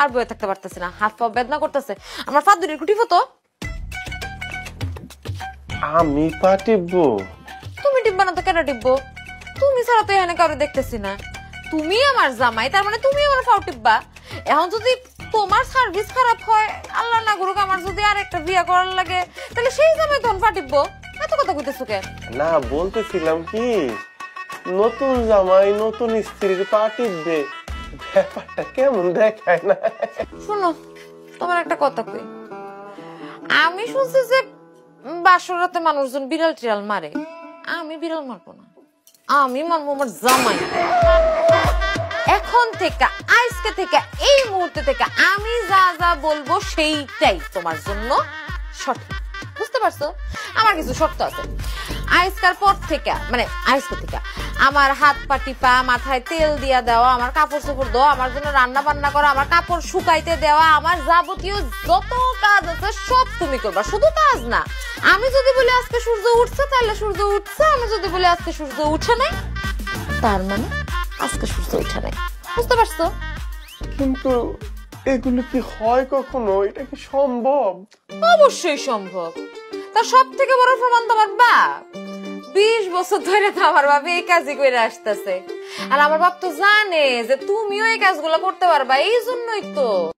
আর বয়ে থাকতে পারতেছি না, হাত পা বেদনা করতেছে। আমার ফাদুরির কুটি ফটো। আমি পা টিপবো? তুমি টিপবা না তো কেন টিপবো? তুমি ছাড়া তো এখানে কারো দেখতেছি না। তুমি আমার জামাই, তার মানে তুমি আমার ফাও টিপবা। এখন যদি তোমার সার্ভিস খারাপ হয়, আল্লাহ না করুক, আমার যদি আর একটা বিয়ে করার লাগে, তাহলে সেই জামাই তখন ফা টিপবো। এত কথা কইতেছো কেন? না, বলতেছিলাম কি, নতুন জামাই নতুন স্ত্রীর পা টিপবে, ব্যাপারটা কেমন দেখায় না? শোনো, তোমার একটা কথা কই। আমি শুনছি যে বাসরাতে মানুষজন বিড়াল টিড়াল মারে। আমি বিড়াল মারবো না, আমি মারবো আমার জামাই। এখন থেকে, আজকে থেকে, এই মুহূর্তে থেকে আমি যা যা বলবো সেইটাই তোমার জন্য সঠিক। বুঝতে পারছো? আমার কিছু শর্ত আছে। আজকের পর থেকে, মানে আজকে থেকে আমার হাত পা টিপা, মাথায় তেল দিয়া দেওয়া, আমার কাপড় চোপড় দেওয়া, আমার জন্য রান্না বান্না করা, আমার কাপড় শুকাইতে দেওয়া, আমার যাবতীয় যত কাজ আছে সব তুমি করবা। শুধু কাজ না, আমি যদি বলি আজকে সূর্য উঠছে তাহলে সূর্য উঠছে, আমি যদি বলি আজকে সূর্য উঠে নাই তার মানে আজকে সূর্য উঠে নাই। বুঝতে পারছো? কিন্তু এগুলো কি হয় কখনো? এটা কি সম্ভব? অবশ্যই সম্ভব। তার সব থেকে বড় প্রমাণ তোমার বাপ। 20 বছর ধরে তো আমার বাপ এই কাজই করে আসতেছে, আর আমার বাপ তো জানে যে তুমিও এই কাজগুলো করতে পারবা, এই জন্যই তো।